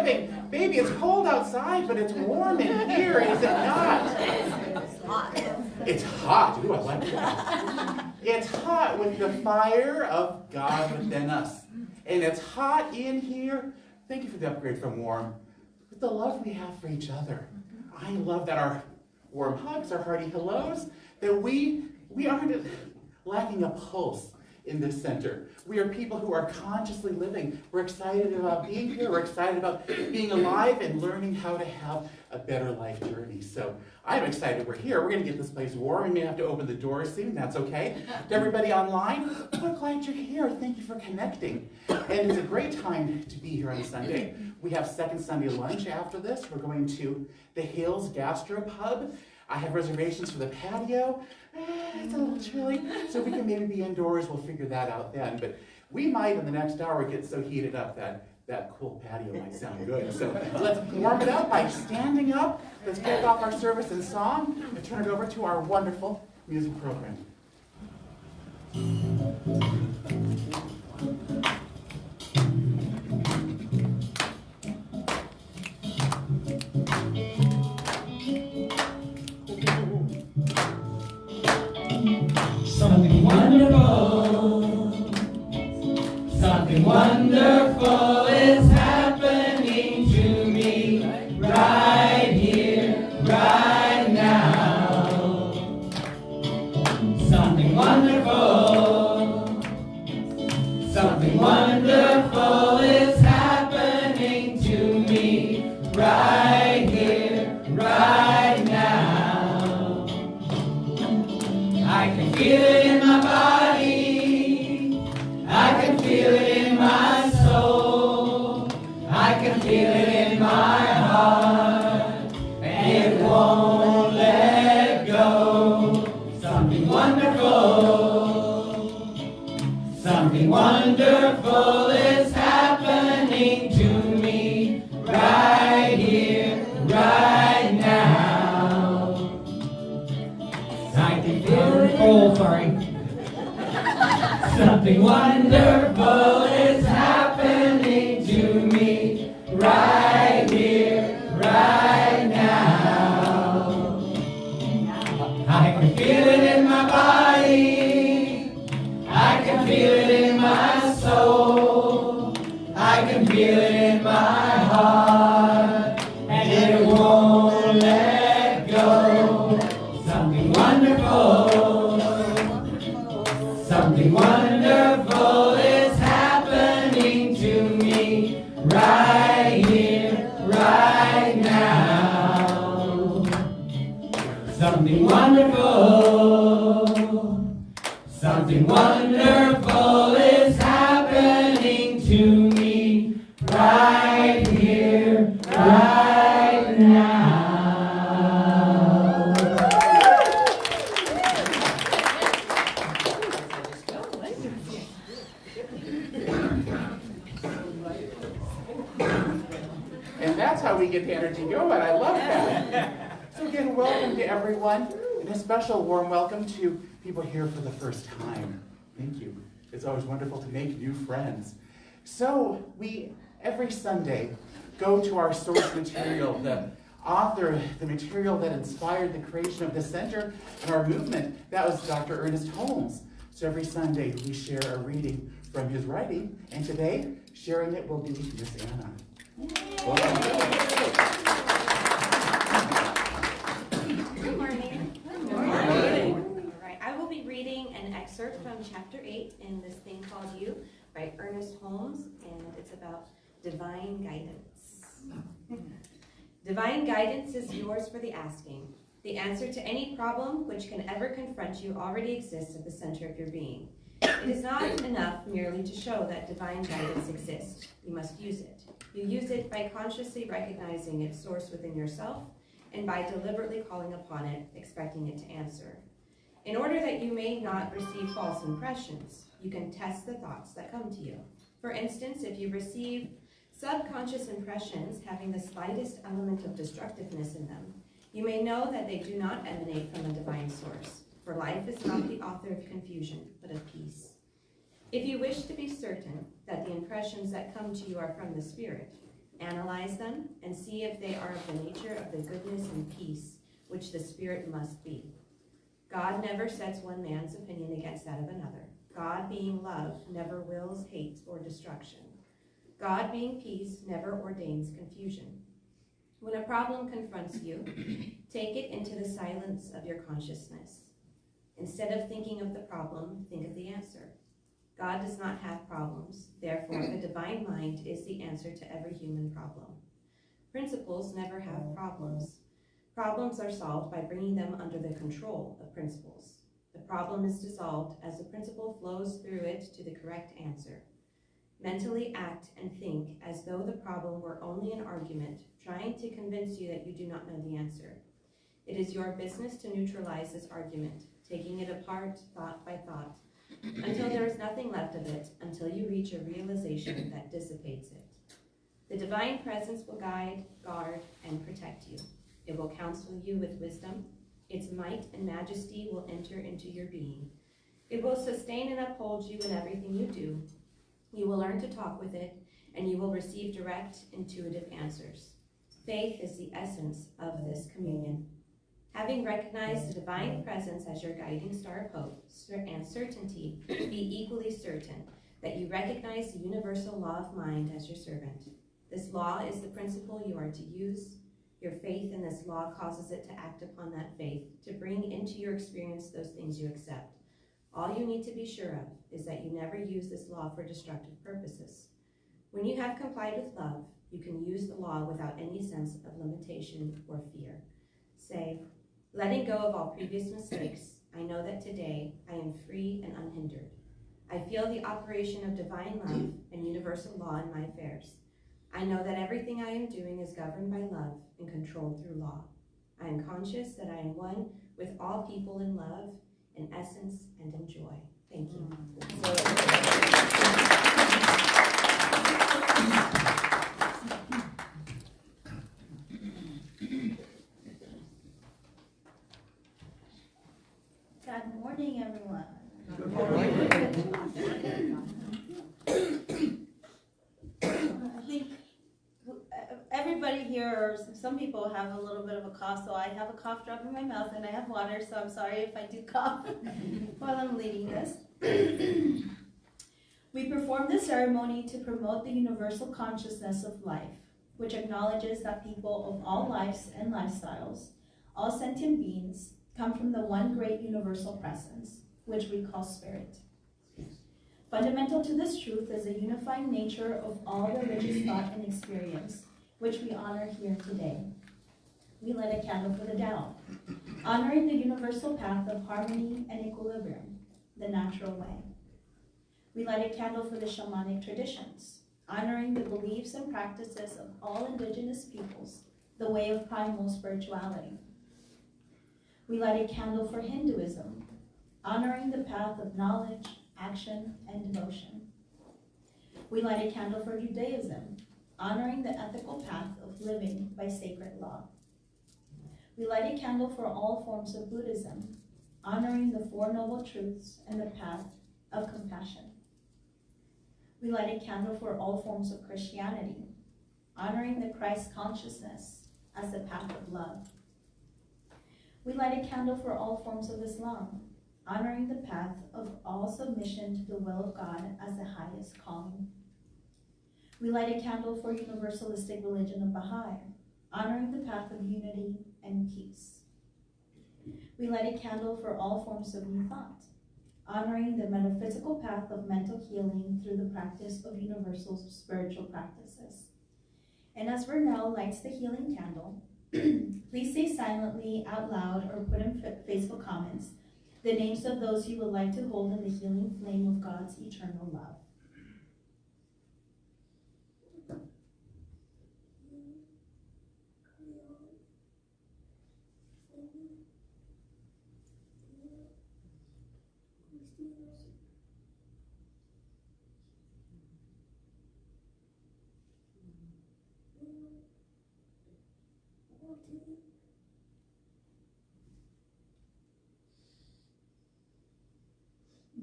living. Baby, it's cold outside, but it's warm in here, is it not? It's hot. It's hot. Ooh, I like that. It's hot with the fire of God within us. And it's hot in here. Thank you for the upgrade from warm. With the love we have for each other. I love that our warm hugs, our hearty hellos, that we aren't lacking a pulse in this center. We are people who are consciously living. We're excited about being here. We're excited about being alive and learning how to have a better life journey. So I'm excited we're here. We're going to get this place warm. We may have to open the doors soon. That's okay. To everybody online, we're glad you're here. Thank you for connecting. And it's a great time to be here on Sunday. We have second Sunday lunch after this. We're going to the Hills Gastropub. I have reservations for the patio. It's a little chilly, so we can maybe be indoors. We'll figure that out then. But we might, in the next hour, get so heated up that cool patio might sound good. So let's warm it up by standing up. Let's kick off our service in song and turn it over to our wonderful music program. Something wonderful, something wonderful is happening to me right here, right now. Something wonderful, something wonderful is happening to me right here, right now. I can feel it in my body, I can feel it in my soul, I can feel it in my heart, and it won't let go. Something wonderful, something wonderful is happening to me right here, right now. I can feel it. Oh, sorry. Something wonderful is happening to me right here, right now. I can feel it in my body, I can feel it in my soul, I can feel it in my heart, and it won't let go. Something wonderful, something wonderful is happening to me right here, right now. Something wonderful, something wonderful is happening to me right here, right now. And that's how we get the energy going. I love that. So again, welcome to everyone, and a special warm welcome to people here for the first time. Thank you. It's always wonderful to make new friends. So we, every Sunday, go to our source material, the author, the material that inspired the creation of the center and our movement. That was Dr. Ernest Holmes. So every Sunday we share a reading from his writing, and today, sharing it will be Miss Anna. Good morning. Good morning. All right, I will be reading an excerpt from chapter 8 in this thing called You by Ernest Holmes, and it's about divine guidance. Divine guidance is yours for the asking. The answer to any problem which can ever confront you already exists at the center of your being. It is not enough merely to show that divine guidance exists. You must use it. You use it by consciously recognizing its source within yourself and by deliberately calling upon it, expecting it to answer. In order that you may not receive false impressions, you can test the thoughts that come to you. For instance, if you receive subconscious impressions having the slightest element of destructiveness in them, you may know that they do not emanate from a divine source, for life is not the author of confusion, but of peace. If you wish to be certain that the impressions that come to you are from the Spirit, Analyze them and see if they are of the nature of the goodness and peace which the Spirit must be. God never sets one man's opinion against that of another. God, being love, never wills hate or destruction. God, being peace, never ordains confusion. When a problem confronts you, take it into the silence of your consciousness. Instead of thinking of the problem, think of the answer. God does not have problems. Therefore, the divine mind is the answer to every human problem. Principles never have problems. Problems are solved by bringing them under the control of principles. The problem is dissolved as the principle flows through it to the correct answer. Mentally act and think as though the problem were only an argument, trying to convince you that you do not know the answer. It is your business to neutralize this argument, taking it apart thought by thought, until there is nothing left of it, until you reach a realization that dissipates it. The divine presence will guide, guard, and protect you. It will counsel you with wisdom. Its might and majesty will enter into your being. It will sustain and uphold you in everything you do. You will learn to talk with it, and you will receive direct, intuitive answers. Faith is the essence of this communion. Having recognized the divine presence as your guiding star of hope and certainty, be equally certain that you recognize the universal law of mind as your servant. This law is the principle you are to use. Your faith in this law causes it to act upon that faith, to bring into your experience those things you accept. All you need to be sure of is that you never use this law for destructive purposes. When you have complied with love, you can use the law without any sense of limitation or fear. Say, letting go of all previous mistakes, I know that today I am free and unhindered. I feel the operation of divine love and universal law in my affairs. I know that everything I am doing is governed by love and controlled through law. I am conscious that I am one with all people in love, in essence, and in joy. Thank you. Good morning, everyone. Good morning. I think everybody here, or some people have a little bit of a cough, so I have a cough drop in my mouth and I have water, so I'm sorry if I do cough while I'm leading this. We perform this ceremony to promote the universal consciousness of life, which acknowledges that people of all lives and lifestyles, all sentient beings, come from the one great universal presence, which we call spirit. Fundamental to this truth is the unifying nature of all religious thought and experience, which we honor here today. We light a candle for the Tao, honoring the universal path of harmony and equilibrium, the natural way. We light a candle for the shamanic traditions, honoring the beliefs and practices of all indigenous peoples, the way of primal spirituality. We light a candle for Hinduism, honoring the path of knowledge, action, and devotion. We light a candle for Judaism, honoring the ethical path of living by sacred law. We light a candle for all forms of Buddhism, honoring the Four Noble Truths and the path of compassion. We light a candle for all forms of Christianity, honoring the Christ consciousness as the path of love. We light a candle for all forms of Islam, honoring the path of all submission to the will of God as the highest calling. We light a candle for universalistic religion of Baha'i, honoring the path of unity and peace. We light a candle for all forms of new thought, honoring the metaphysical path of mental healing through the practice of universal spiritual practices. And as Vernell lights the healing candle, please say silently, out loud, or put in Facebook comments the names of those you would like to hold in the healing flame of God's eternal love.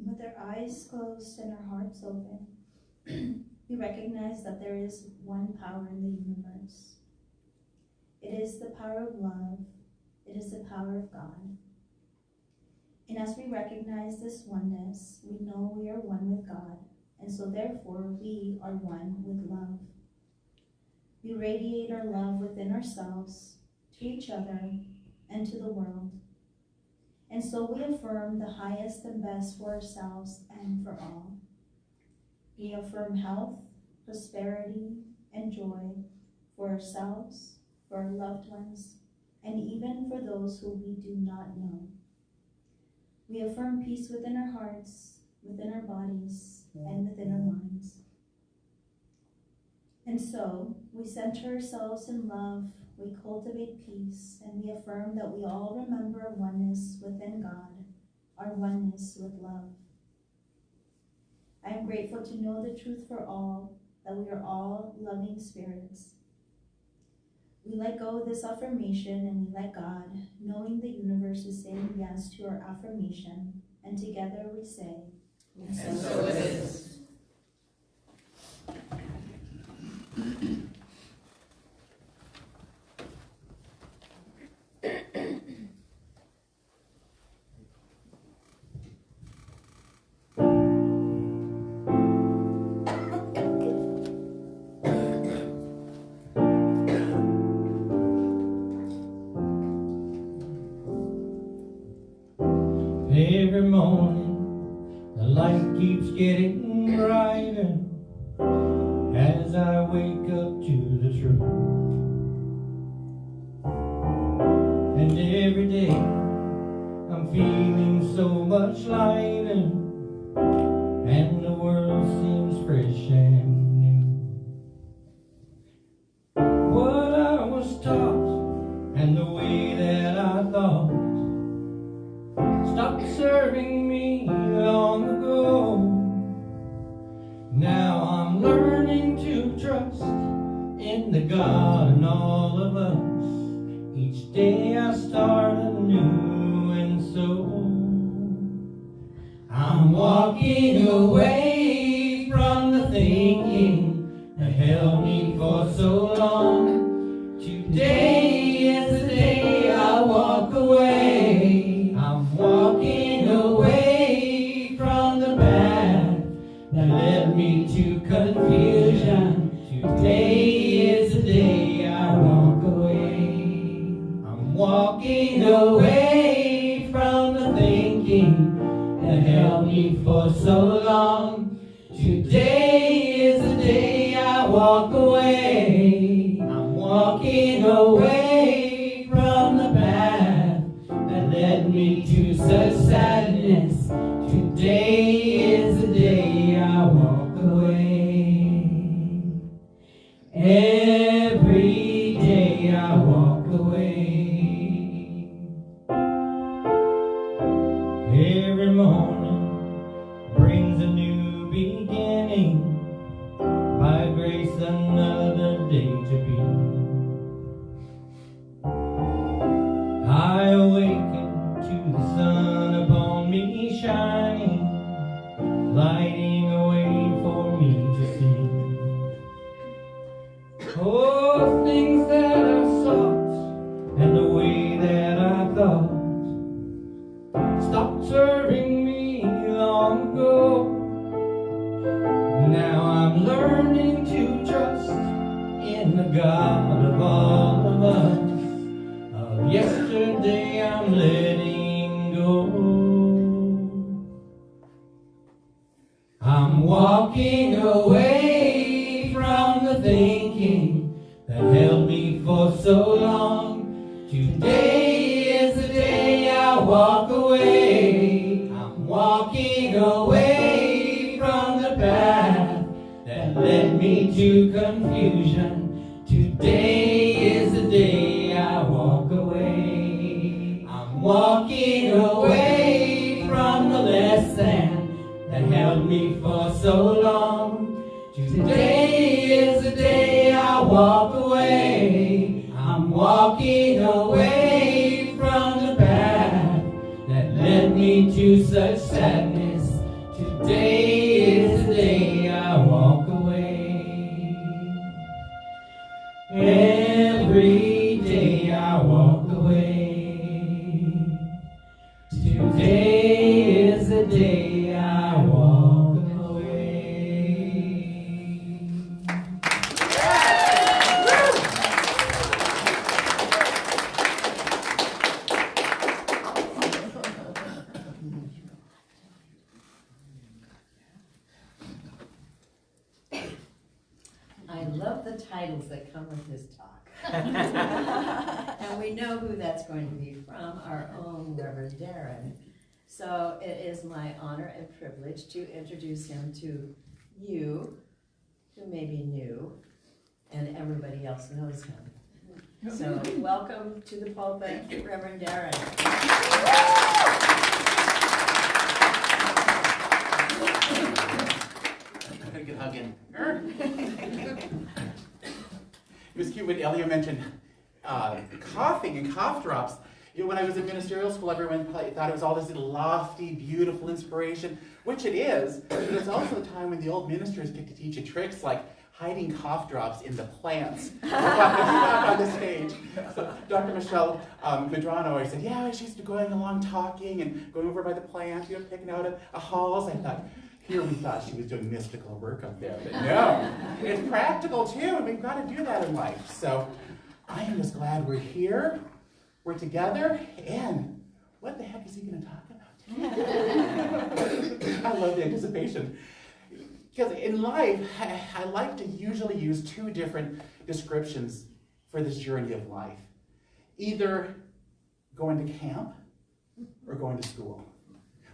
With our eyes closed and our hearts open, we recognize that there is one power in the universe. It is the power of love. It is the power of God. And as we recognize this oneness, we know we are one with God, and so therefore we are one with love. We radiate our love within ourselves, to each other, and to the world. And so we affirm the highest and best for ourselves and for all. We affirm health, prosperity, and joy for ourselves, for our loved ones, and even for those who we do not know. We affirm peace within our hearts, within our bodies, and within our minds. And so, we center ourselves in love, we cultivate peace, and we affirm that we all remember our oneness within God, our oneness with love. I am grateful to know the truth for all, that we are all loving spirits. We let go of this affirmation and we let God, knowing the universe is saying yes to our affirmation, and together we say, and so it is. Every morning, the light keeps getting brighter as I wake up to the truth. And every day, I'm feeling so much lighter, and the world seems fresh and new. What I was taught and the way that I thought stopped serving me long ago. Now I'm learning to trust in the God in all of us. Each day I start anew, and so I'm walking away from the thinking that held me for so long. Today is the day I walk away. I'm walking away from the path that led me to confusion. Today is the day I walk away. I'm walking away from the thinking that held me for so long. Today is the day I walk away. I'm walking away from the path that led me to such sadness. Today is the day I walk away. Every day I walk away. Every morning brings a new beginning. By grace another day to be. I awaken to the sun upon me shining, lighting a way for me to see. Oh, things that I sought and the way that I thought stopped serving me long ago. Now I'm learning to trust in the God of all of us. Of yesterday I'm letting go. I'm walking away from the thinking that held me for so long. Today is the day I walk away. I'm walking away from the path that led me to confusion. Today is the day I walk away. I'm walking away from the lesson that held me for so long. Today is the day I walk away. I'm walking away from the path that led me to such sadness. Today is the day I walk away. Every day I walk away. Today is the day I walk away. I love the titles that come with this talk. And we know who that's going to be from, our own Reverend Darin. So it is my honor and privilege to introduce him to you, who may be new, and everybody else knows him. So welcome to the pulpit, Reverend Darin. Good hugging. It was cute when Elia mentioned coughing and cough drops. You know, when I was in ministerial school, everyone thought it was all this lofty, beautiful inspiration, which it is, but it's also the time when the old ministers get to teach you tricks like hiding cough drops in the plants on the stage. So Dr. Michelle Medrano always said, yeah, she's going along talking and going over by the plant, you know, picking out a halls. I thought, here we thought she was doing mystical work up there, but no, it's practical too, and we've got to do that in life. So I am just glad we're here, we're together, and what the heck is he going to talk about? I love the anticipation. Because in life, I like to usually use two different descriptions for this journey of life. Either going to camp or going to school.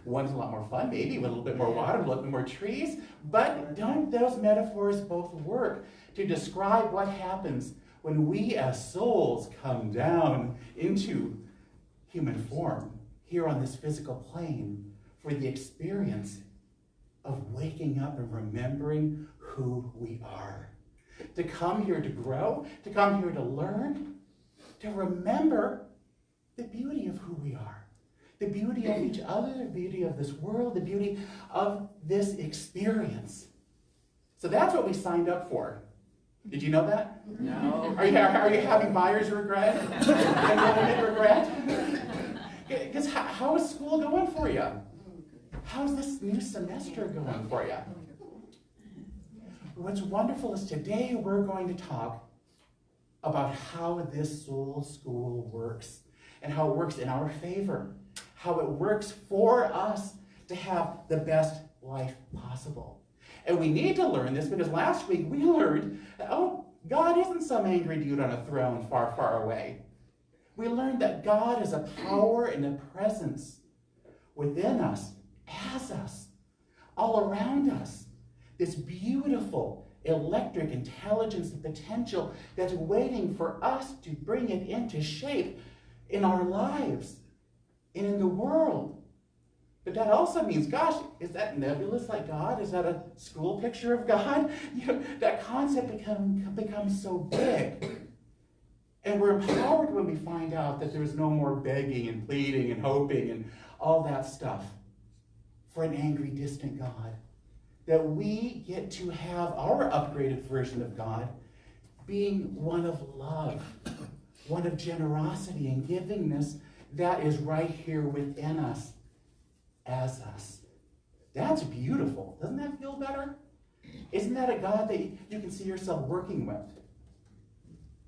One's a lot more fun, maybe, with a little bit more water, a little bit more trees, but don't those metaphors both work to describe what happens when we as souls come down into human form here on this physical plane for the experience of waking up and remembering who we are? To come here to grow, to come here to learn, to remember the beauty of who we are. The beauty of each other, the beauty of this world, the beauty of this experience. So that's what we signed up for. Did you know that? No. Are you having buyer's regret? Enrollment regret? Because how is school going for you? How's this new semester going for you? What's wonderful is today we're going to talk about how this soul school works and how it works in our favor. How it works for us to have the best life possible. And we need to learn this because last week we learned that, oh, God isn't some angry dude on a throne far, far away. We learned that God is a power and a presence within us, as us, all around us. This beautiful, electric intelligence and potential that's waiting for us to bring it into shape in our lives and in the world. But that also means, gosh, is that nebulous like God? Is that a school picture of God? You know, that concept becomes so big. And we're empowered when we find out that there's no more begging and pleading and hoping and all that stuff for an angry, distant God. That we get to have our upgraded version of God being one of love, one of generosity and givingness that is right here within us, as us. That's beautiful. Doesn't that feel better? Isn't that a God that you can see yourself working with?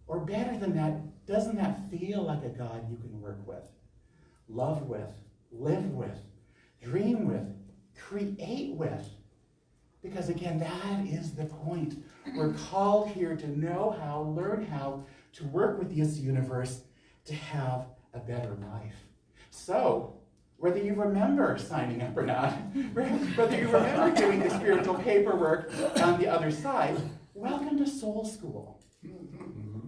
Or better than that, doesn't that feel like a God you can work with, love with, live with, dream with, create with? Because again, that is the point. We're called here to know how, learn how to work with this universe to have a better life. So, whether you remember signing up or not, whether you remember doing the spiritual paperwork on the other side, welcome to Soul School.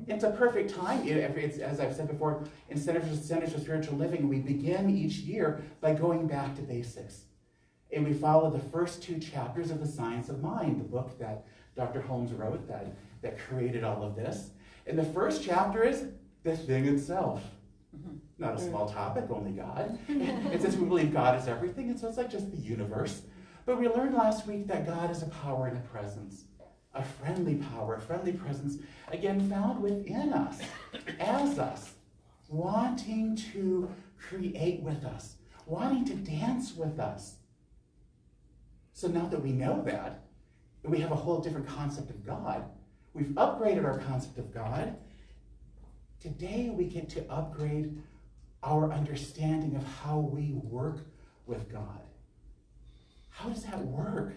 It's a perfect time. It's, as I've said before, in Centers for Spiritual Living, we begin each year by going back to basics. And we follow the first two chapters of The Science of Mind, the book that Dr. Holmes wrote that created all of this. And the first chapter is the thing itself. Not a small topic, only God. It says we believe God is everything, and so it's like just the universe. But we learned last week that God is a power and a presence. a friendly power, a friendly presence, again, found within us, as us, wanting to create with us, wanting to dance with us. So now that we know that, we have a whole different concept of God. We've upgraded our concept of God. Today we get to upgrade our understanding of how we work with God. How does that work?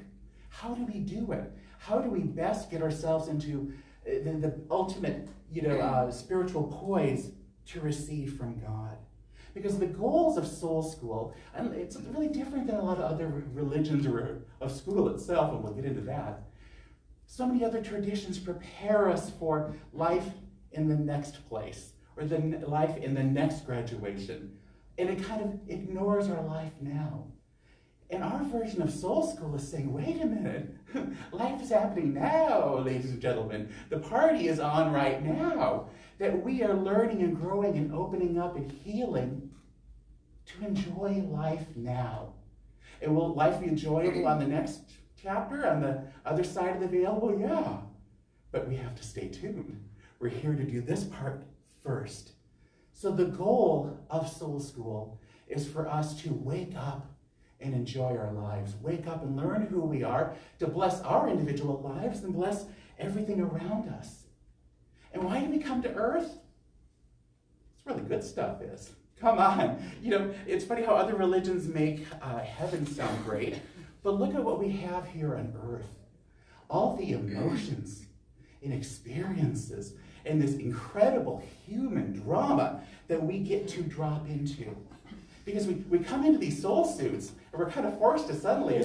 How do we do it? How do we best get ourselves into the ultimate, spiritual poise to receive from God? Because the goals of soul school, and it's really different than a lot of other religions or of school itself, and we'll get into that. So many other traditions prepare us for life in the next place, or the life in the next graduation. And it kind of ignores our life now. And our version of soul school is saying, wait a minute, life is happening now, ladies and gentlemen. The party is on right now. That we are learning and growing and opening up and healing to enjoy life now. And will life be enjoyable on the next chapter, on the other side of the veil? Well, yeah. But we have to stay tuned. We're here to do this part first. So the goal of soul school is for us to wake up and enjoy our lives. Wake up and learn who we are, to bless our individual lives and bless everything around us. And why do we come to earth? It's where the good stuff is. Come on. It's funny how other religions make heaven sound great, but look at what we have here on earth. All the emotions and experiences and this incredible human drama that we get to drop into. Because we come into these soul suits, and we're kind of forced to suddenly,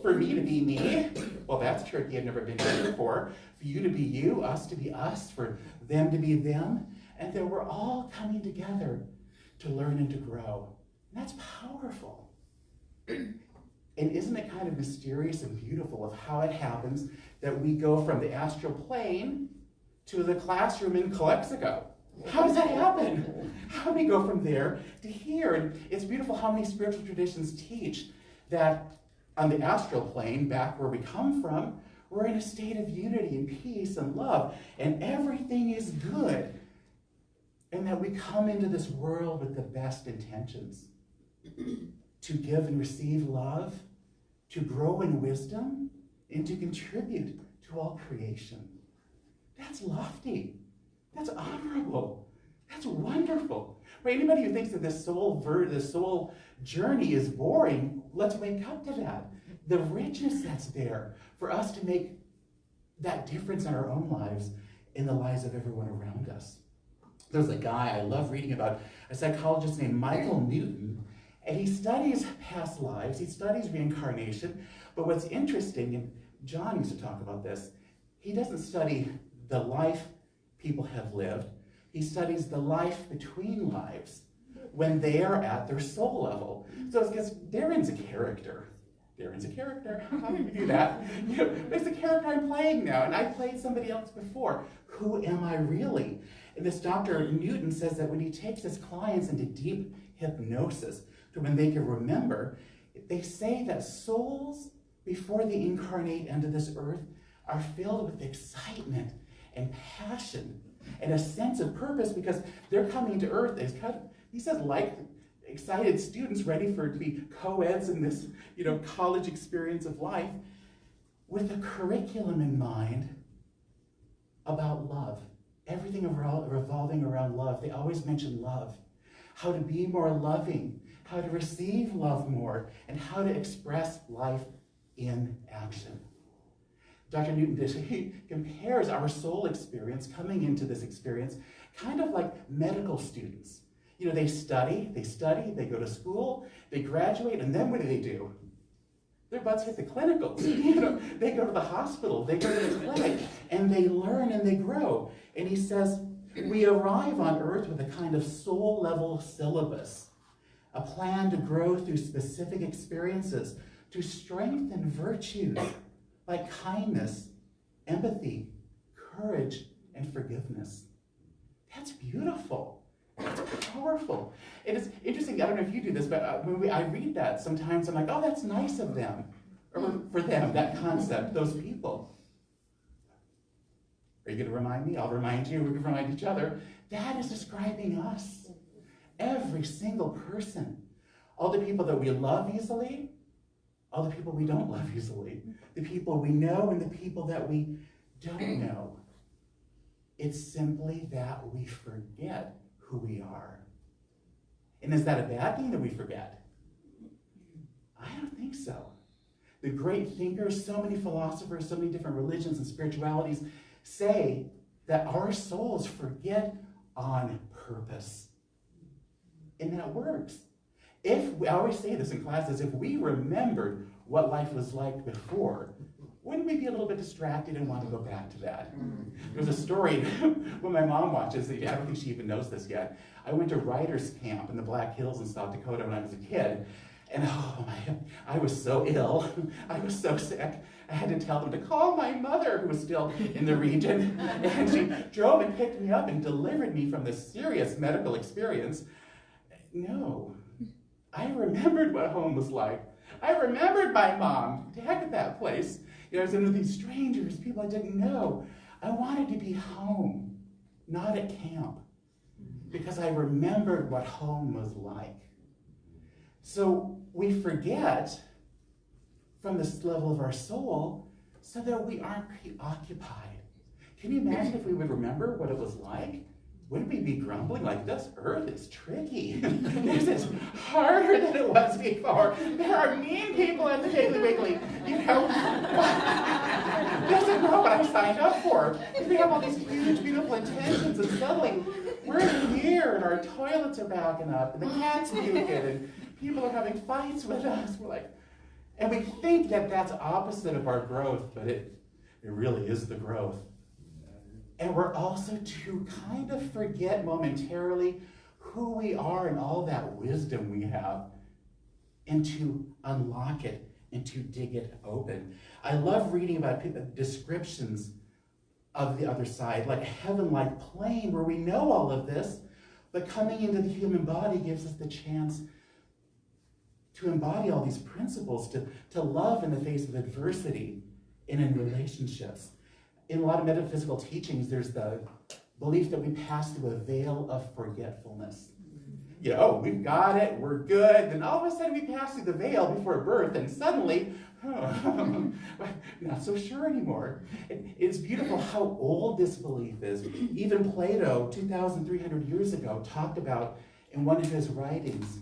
for me to be me, well, that's tricky, I've never been here before. For you to be you, us to be us, for them to be them. And then we're all coming together to learn and to grow. And that's powerful. And isn't it kind of mysterious and beautiful of how it happens that we go from the astral plane to the classroom in Calexico? How does that happen? How do we go from there to here? And it's beautiful how many spiritual traditions teach that on the astral plane, back where we come from, we're in a state of unity and peace and love, and everything is good. And that we come into this world with the best intentions to give and receive love, to grow in wisdom, and to contribute to all creation. That's lofty. That's honorable. That's wonderful. For anybody who thinks that this soul journey is boring, let's wake up to that. The richness that's there for us to make that difference in our own lives, in the lives of everyone around us. There's a guy I love reading about, a psychologist named Michael Newton, and he studies past lives, he studies reincarnation, but what's interesting, and John used to talk about this, he doesn't study the life people have lived. He studies the life between lives when they are at their soul level. So it's because Darin's a character. Darin's a character. How do we do that? It's a character I'm playing now, and I played somebody else before. Who am I really? And this Dr. Newton says that when he takes his clients into deep hypnosis, to when they can remember, they say that souls, before they incarnate into this earth, are filled with excitement and passion and a sense of purpose because they're coming to earth as kind of, he says, like excited students ready to be co-eds in this, college experience of life with a curriculum in mind about love. Everything revolving around love. They always mention love. How to be more loving, how to receive love more, and how to express life in action. Dr. Newton, he compares our soul experience coming into this experience kind of like medical students. They study, they go to school, they graduate, and then what do? Their butts hit the clinicals. They go to the hospital, they go to the clinic, and they learn and they grow. And he says, we arrive on earth with a kind of soul-level syllabus, a plan to grow through specific experiences, to strengthen virtues like kindness, empathy, courage, and forgiveness. That's beautiful. That's powerful. And it's interesting, I don't know if you do this, but when I read that, sometimes I'm like, oh, that's nice of them. Or for them, that concept, those people. Are you going to remind me? I'll remind you. We're going to remind each other. That is describing us. Every single person. All the people that we love easily, all the people we don't love easily, the people we know and the people that we don't know. It's simply that we forget who we are. And is that a bad thing that we forget? I don't think so. The great thinkers, so many philosophers, so many different religions and spiritualities say that our souls forget on purpose. And that works. I always say this in classes, if we remembered what life was like before, wouldn't we be a little bit distracted and want to go back to that? There's a story when my mom watches, I don't think she even knows this yet. I went to writer's camp in the Black Hills in South Dakota when I was a kid. And I was so ill. I was so sick. I had to tell them to call my mother, who was still in the region. And she drove and picked me up and delivered me from this serious medical experience. No, I remembered what home was like. I remembered my mom. To heck with that place. I was in with these strangers, people I didn't know. I wanted to be home, not at camp, because I remembered what home was like. So we forget from this level of our soul so that we aren't preoccupied. Can you imagine if we would remember what it was like? Wouldn't we be grumbling like, this earth is tricky? This is harder than it was before. There are mean people at the Piggly Wiggly. This is not what I signed up for. We have all these huge, beautiful intentions, and suddenly we're here and our toilets are backing up and the cat's puking and people are having fights with us. We're like, and we think that that's opposite of our growth, but it really is the growth. And we're also to kind of forget momentarily who we are and all that wisdom we have, and to unlock it and to dig it open. I love reading about descriptions of the other side, like a heaven-like plane where we know all of this, but coming into the human body gives us the chance to embody all these principles, to love in the face of adversity and in relationships. In a lot of metaphysical teachings, there's the belief that we pass through a veil of forgetfulness. We've got it, we're good, then all of a sudden we pass through the veil before birth, and suddenly, not so sure anymore. It's beautiful how old this belief is. Even Plato, 2,300 years ago, talked about, in one of his writings,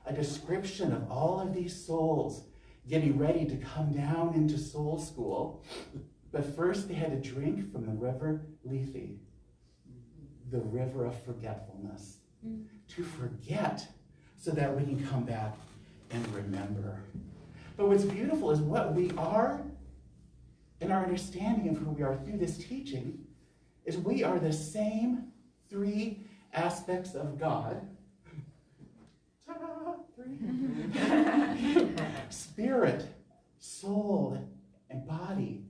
a description of all of these souls getting ready to come down into soul school. But first they had to drink from the river Lethe, the river of forgetfulness. To forget so that we can come back and remember. But what's beautiful is what we are and our understanding of who we are through this teaching is we are the same three aspects of God. Spirit, soul, and body.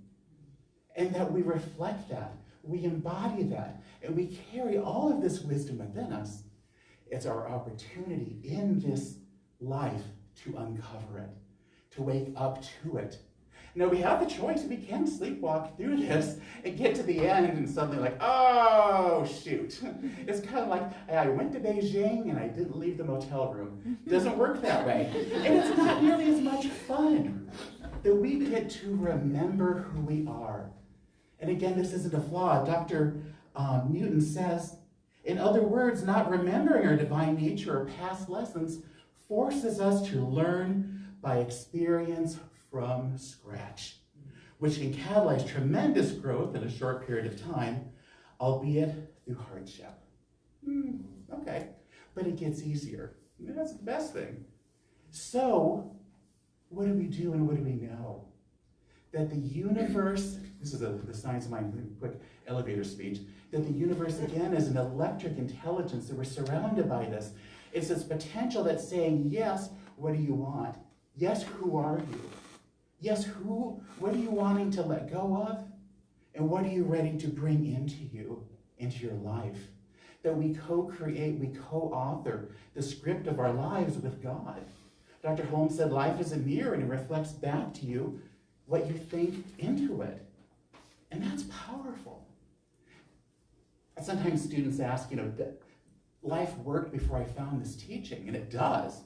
And that we reflect that, we embody that, and we carry all of this wisdom within us. It's our opportunity in this life to uncover it, to wake up to it. Now we have the choice, we can sleepwalk through this and get to the end and suddenly like, oh shoot. It's kind of like, I went to Beijing and I didn't leave the motel room. It doesn't work that way. And it's not nearly as much fun that we get to remember who we are. And again, this isn't a flaw. Dr. Newton says, in other words, not remembering our divine nature or past lessons forces us to learn by experience from scratch, which can catalyze tremendous growth in a short period of time, albeit through hardship. Okay, but it gets easier. That's the best thing. So, what do we do and what do we know? That the universe, this is the science of mind, quick elevator speech, that the universe, again, is an electric intelligence, that we're surrounded by this. It's this potential that's saying, yes, what do you want? Yes, who are you? Yes, what are you wanting to let go of? And what are you ready to bring into you, into your life? That we co-create, we co-author the script of our lives with God. Dr. Holmes said, life is a mirror and it reflects back to you what you think into it. And that's powerful. Sometimes students ask, life worked before I found this teaching, and it does.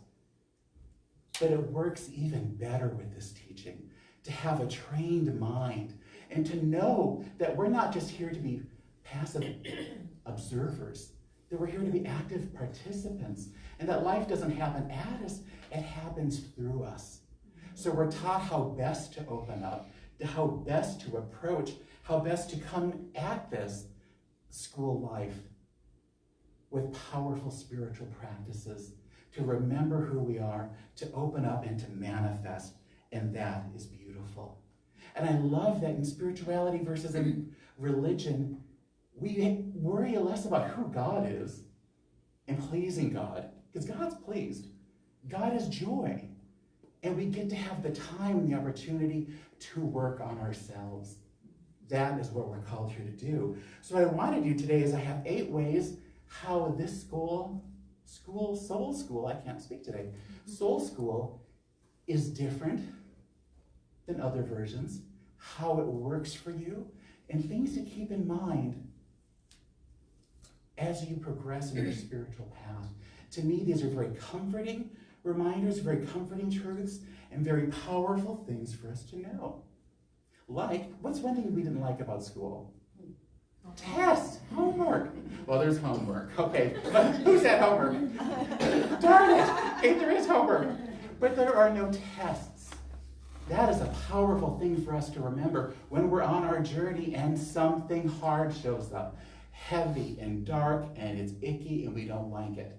But it works even better with this teaching, to have a trained mind and to know that we're not just here to be passive observers, that we're here to be active participants, and that life doesn't happen at us, it happens through us. So we're taught how best to open up, how best to approach, how best to come at this school life with powerful spiritual practices, to remember who we are, to open up and to manifest, and that is beautiful. And I love that in spirituality versus in religion, we worry less about who God is and pleasing God, because God's pleased. God is joy, and we get to have the time and the opportunity to work on ourselves. That is what we're called here to do. So what I want to do today is I have 8 ways how this soul school, I can't speak today, soul school is different than other versions, how it works for you, and things to keep in mind as you progress in your spiritual path. To me, these are very comforting reminders, very comforting truths, and very powerful things for us to know. Like, what's one thing we didn't like about school? Tests, homework. Well, there's homework. Okay, but who's at homework? Darn it! Okay, there is homework. But there are no tests. That is a powerful thing for us to remember when we're on our journey and something hard shows up. Heavy and dark, and it's icky, and we don't like it.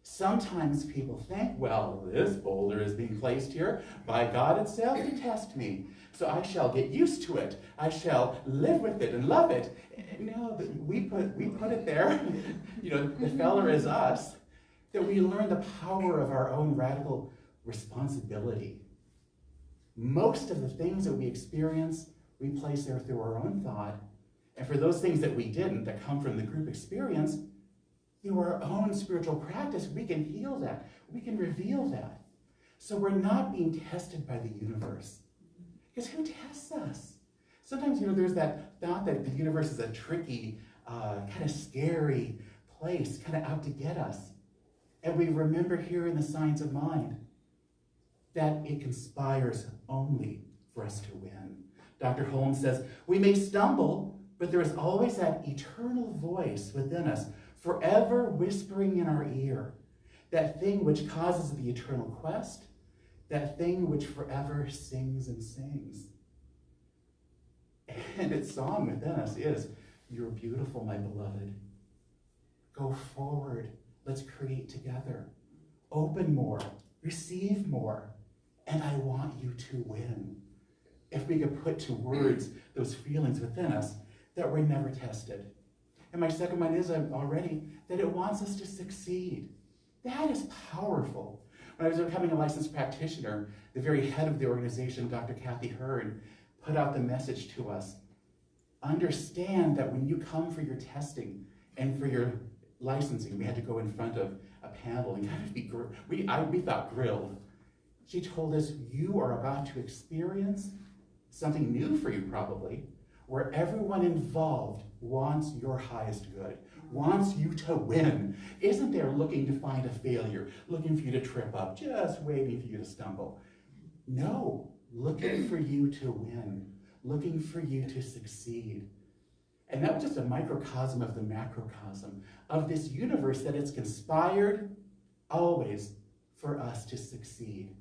Sometimes people think, well, this boulder is being placed here by God itself to test me. So I shall get used to it. I shall live with it and love it. No, we put it there. The feller is us. That we learn the power of our own radical responsibility. Most of the things that we experience, we place there through our own thought. And for those things that we didn't, that come from the group experience, through our own spiritual practice, we can heal that. We can reveal that. So we're not being tested by the universe. Because who tests us? Sometimes, there's that thought that the universe is a tricky, kind of scary place, kind of out to get us. And we remember here in the Signs of Mind that it conspires only for us to win. Dr. Holmes says, we may stumble, but there is always that eternal voice within us, forever whispering in our ear, that thing which causes the eternal quest, that thing which forever sings and sings. And its song within us is, you're beautiful, my beloved. Go forward. Let's create together. Open more. Receive more. And I want you to win. If we could put to words those feelings within us that were never tested. And my second one is already that it wants us to succeed. That is powerful. When I was becoming a licensed practitioner, the very head of the organization, Dr. Kathy Hearn, put out the message to us. Understand that when you come for your testing and for your licensing, we had to go in front of a panel and kind of be, we thought grilled. She told us, you are about to experience something new for you probably, where everyone involved wants your highest good, wants you to win. Isn't there looking to find a failure, looking for you to trip up, just waiting for you to stumble? No, looking for you to win, looking for you to succeed. And that was just a microcosm of the macrocosm of this universe that it's conspired always for us to succeed.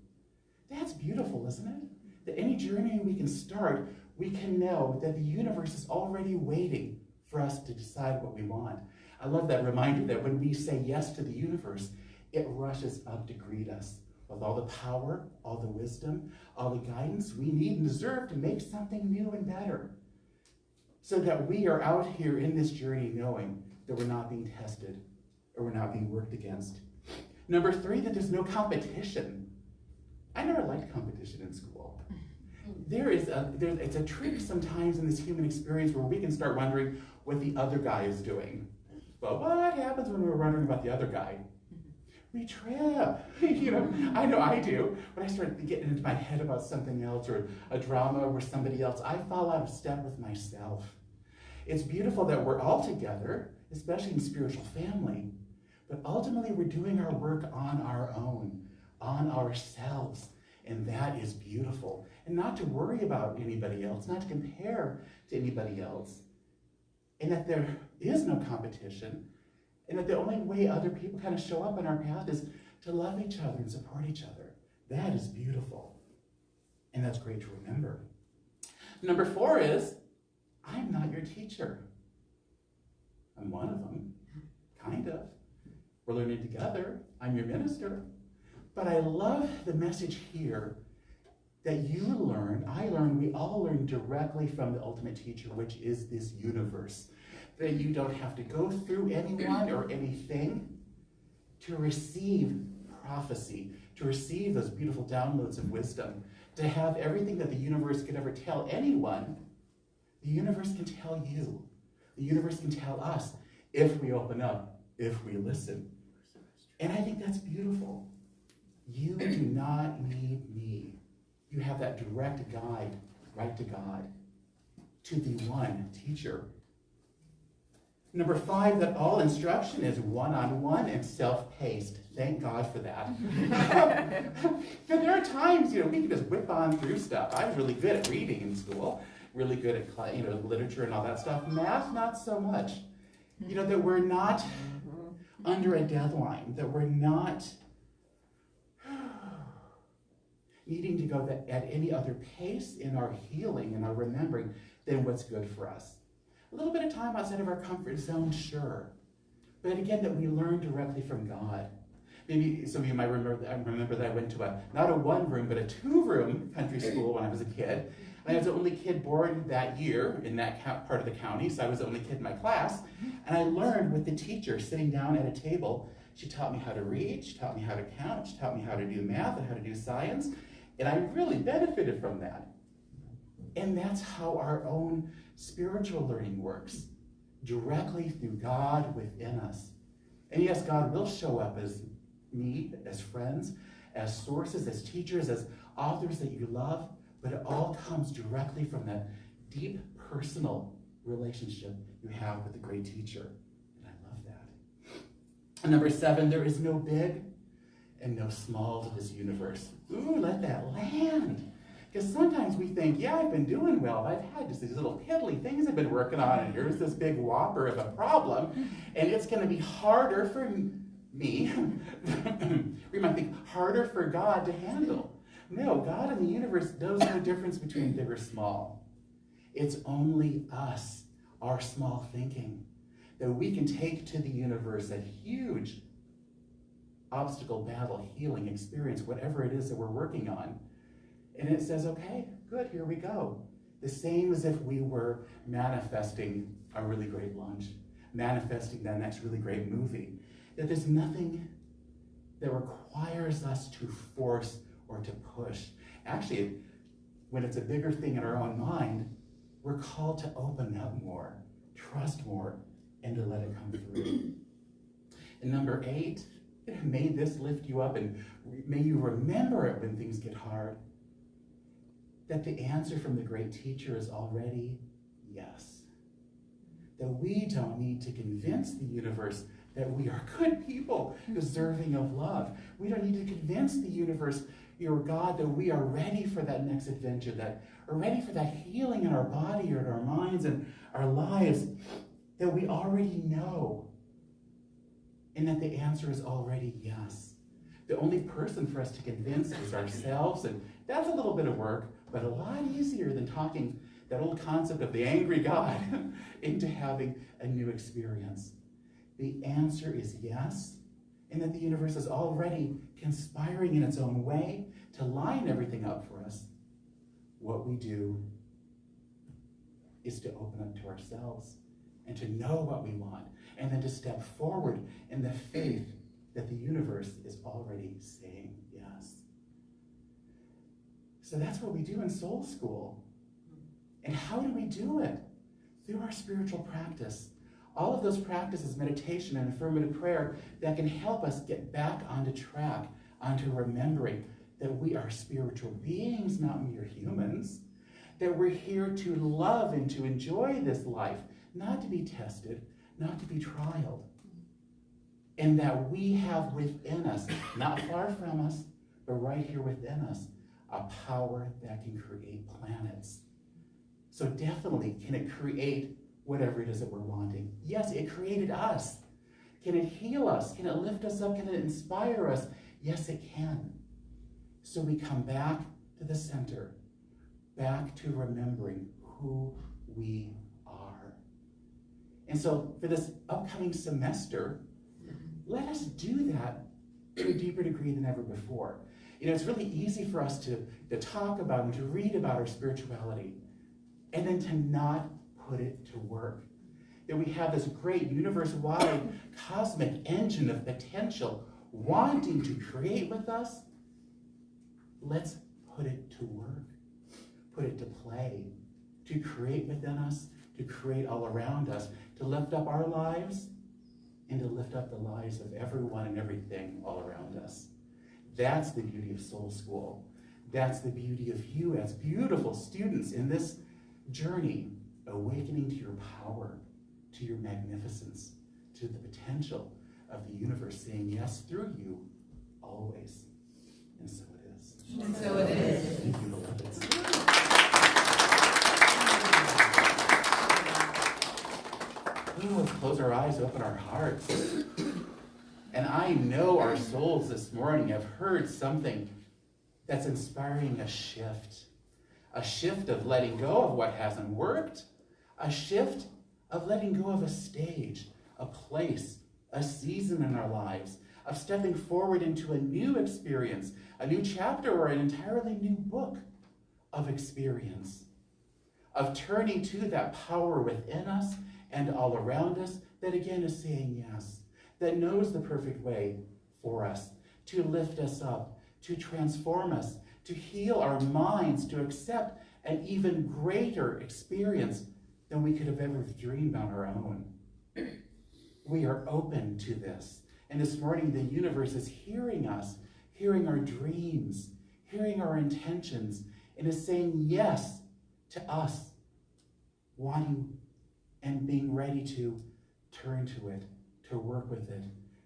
That's beautiful, isn't it? That any journey we can start, we can know that the universe is already waiting for us to decide what we want. I love that reminder that when we say yes to the universe, it rushes up to greet us with all the power, all the wisdom, all the guidance we need and deserve to make something new and better. So that we are out here in this journey knowing that we're not being tested or we're not being worked against. Number 3, that there's no competition. I never liked competition in school. It's a trick sometimes in this human experience where we can start wondering what the other guy is doing. Well, what happens when we're wondering about the other guy? We trip. I know I do. When I start getting into my head about something else or a drama with somebody else, I fall out of step with myself. It's beautiful that we're all together, especially in spiritual family, but ultimately we're doing our work on our own, on ourselves, and that is beautiful. And not to worry about anybody else, not to compare to anybody else, and that there is no competition, and that the only way other people kind of show up on our path is to love each other and support each other. That is beautiful, and that's great to remember. Number 4 is, I'm not your teacher. I'm one of them, kind of. We're learning together. I'm your minister. But I love the message here that you learn, I learn, we all learn directly from the ultimate teacher, which is this universe. That you don't have to go through anyone or anything to receive prophecy, to receive those beautiful downloads of wisdom, to have everything that the universe could ever tell anyone. The universe can tell you. The universe can tell us if we open up, if we listen. And I think that's beautiful. You do not need me. You have that direct guide right to God, to the one teacher. Number 5, that all instruction is one-on-one and self-paced. Thank God for that. But there are times, we can just whip on through stuff. I was really good at reading in school, really good at literature and all that stuff. Math, not so much. That we're not under a deadline, that we're not needing to go at any other pace in our healing and our remembering than what's good for us. A little bit of time outside of our comfort zone, sure. But again, that we learn directly from God. Maybe some of you might remember that I went to not a 1-room, but a 2-room country school when I was a kid. And I was the only kid born that year in that part of the county, so I was the only kid in my class. And I learned with the teacher sitting down at a table. She taught me how to read, she taught me how to count, she taught me how to do math and how to do science. And I really benefited from that. And that's how our own spiritual learning works, directly through God within us. And yes, God will show up as me, as friends, as sources, as teachers, as authors that you love, but it all comes directly from that deep personal relationship you have with the great teacher. And I love that. And number 7, there is no big and no small to this universe. Ooh, let that land. Because sometimes we think, yeah, I've been doing well. I've had just these little piddly things I've been working on, and here's this big whopper of a problem, and it's going to be harder for me. We might think harder for God to handle. No, God in the universe knows no difference between big or small. It's only us, our small thinking, that we can take to the universe a huge obstacle, battle, healing, experience, whatever it is that we're working on. And it says, okay, good, here we go. The same as if we were manifesting a really great lunch, manifesting that next really great movie. That there's nothing that requires us to force or to push. Actually, when it's a bigger thing in our own mind, we're called to open up more, trust more, and to let it come through. And number 8, may this lift you up, and may you remember it when things get hard. That the answer from the great teacher is already yes. That we don't need to convince the universe that we are good people deserving of love. We don't need to convince the universe, your God, that we are ready for that next adventure, that are ready for that healing in our body or in our minds and our lives, that we already know. And that the answer is already yes. The only person for us to convince is ourselves, and that's a little bit of work, but a lot easier than talking that old concept of the angry God into having a new experience. The answer is yes, and that the universe is already conspiring in its own way to line everything up for us. What we do is to open up to ourselves and to know what we want, and then to step forward in the faith that the universe is already saying yes. So that's what we do in Soul School. And how do we do it? Through our spiritual practice. All of those practices, meditation and affirmative prayer, that can help us get back onto track, onto remembering that we are spiritual beings, not mere humans, that we're here to love and to enjoy this life, not to be tested, not to be trialed. And that we have within us, not far from us, but right here within us, a power that can create planets. So definitely, can it create whatever it is that we're wanting? Yes, it created us. Can it heal us? Can it lift us up? Can it inspire us? Yes, it can. So we come back to the center, back to remembering who we are. And so for this upcoming semester, let us do that to a deeper degree than ever before. You know, it's really easy for us to talk about and to read about our spirituality and then to not put it to work. That we have this great universe-wide cosmic engine of potential wanting to create with us. Let's put it to work, put it to play, to create within us, to create all around us, to lift up our lives and to lift up the lives of everyone and everything all around us. That's the beauty of Soul School. That's the beauty of you as beautiful students in this journey, awakening to your power, to your magnificence, to the potential of the universe saying yes through you always. And so it is. And so it is. Thank you, beloveds. Let's close our eyes, open our hearts. And I know our souls this morning have heard something that's inspiring a shift of letting go of what hasn't worked, a shift of letting go of a stage, a place, a season in our lives, of stepping forward into a new experience, a new chapter or an entirely new book of experience, of turning to that power within us and all around us that again is saying yes, that knows the perfect way for us, to lift us up, to transform us, to heal our minds, to accept an even greater experience than we could have ever dreamed on our own. We are open to this. And this morning, the universe is hearing us, hearing our dreams, hearing our intentions, and is saying yes to us, wanting and being ready to turn to it, to work with it,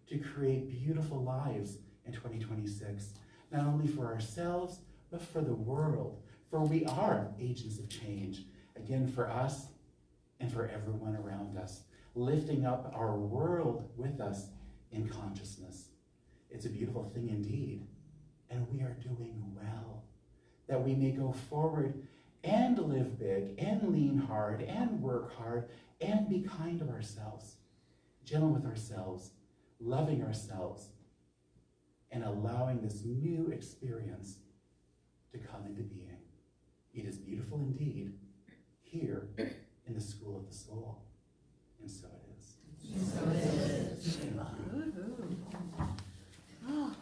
to create beautiful lives in 2026, not only for ourselves, but for the world, for we are agents of change, again, for us and for everyone around us, lifting up our world with us in consciousness. It's a beautiful thing indeed, and we are doing well, that we may go forward and live big and lean hard and work hard and be kind to ourselves, gentle with ourselves, loving ourselves, and allowing this new experience to come into being. It is beautiful indeed here in the School of the Soul. And so it is. And so it is. Oh,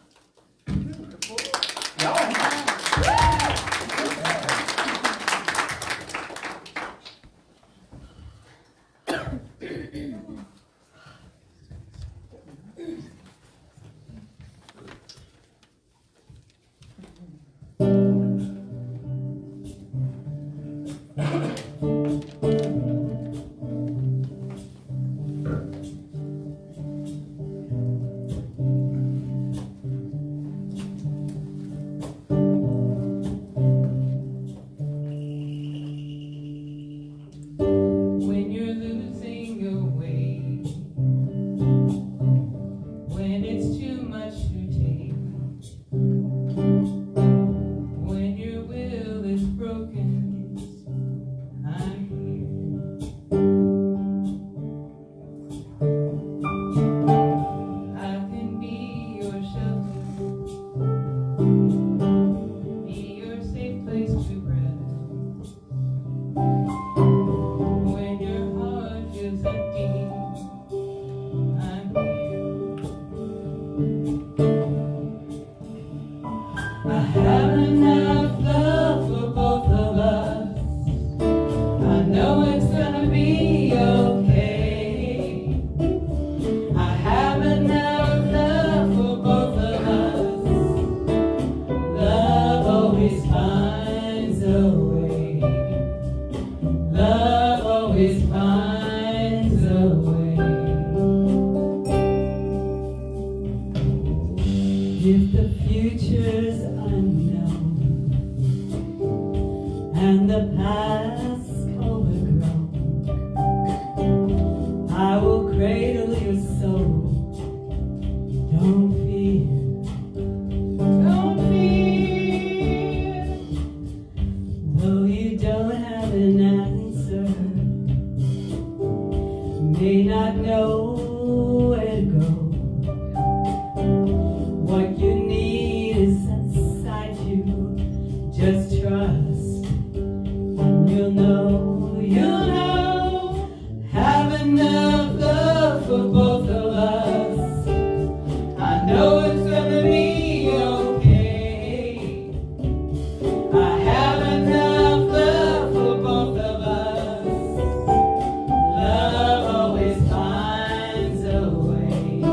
If the future's unknown and the past overgrown, I will cradle your soul. Don't fear, don't fear. Though you don't have an answer, may not know where to go. What you need is inside you. Just trust, and you'll know. Have enough love for both of us. I know it's gonna be okay. I have enough love for both of us. Love always finds a way.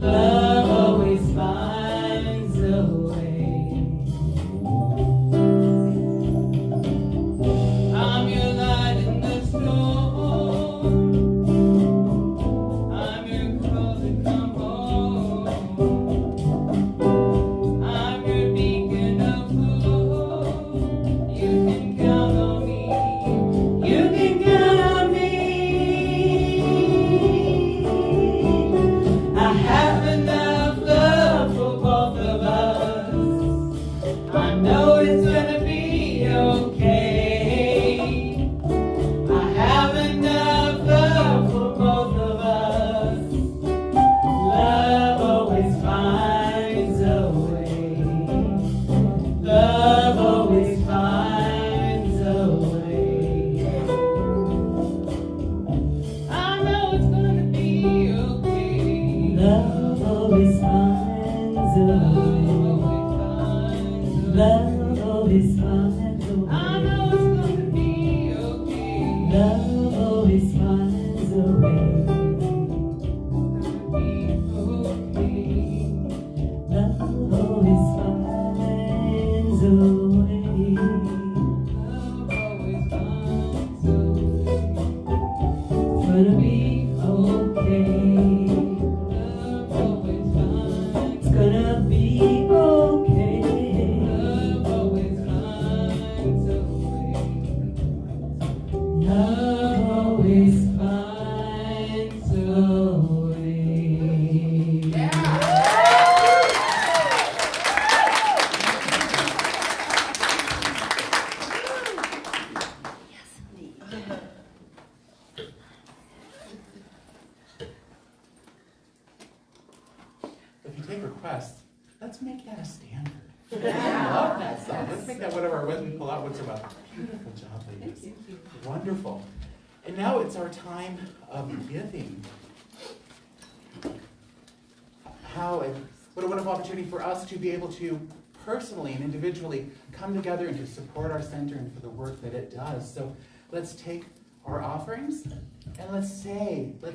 Love always finds a way. I'm your light in the storm. I'm your call to come home. I'm your beacon of hope. You can count on me. You can count on me. I have enough love for both of us. I know it's gonna be okay. I have enough love for both of us. Love always finds a way. Love always finds a way. I know it's gonna be okay. Love always finds a way. Love always finds a way. I know it's gonna be okay. Love always finds a way. Gonna be okay. Love always finds a way. Love always finds a way. Gonna be okay. Love always finds. It's gonna be okay. Love always finds a way. Love always finds a way. If you take requests, let's make that a standard. I love that song. Let's make that one of our when we pull out once in a while. Beautiful job, ladies. Wonderful. And now it's our time of giving. What a wonderful opportunity for us to be able to personally and individually come together and to support our center and for the work that it does. So let's take our offerings and let's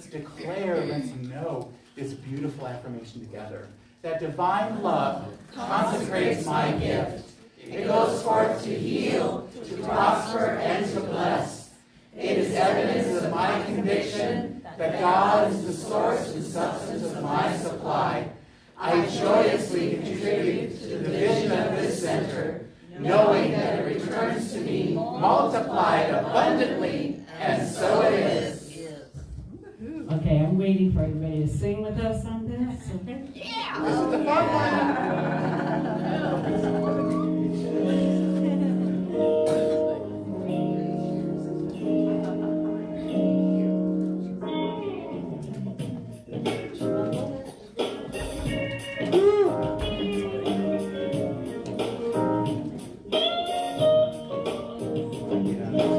declare, let's know this beautiful affirmation together. That divine love consecrates my gift. It goes forth to heal, to prosper, and to bless. It is evidence of my conviction that God is the source and substance of my supply. I joyously contribute to the vision of this center, knowing that it returns to me multiplied abundantly, and so it is. Okay, I'm waiting for everybody to sing with us on this. Okay? This is the fun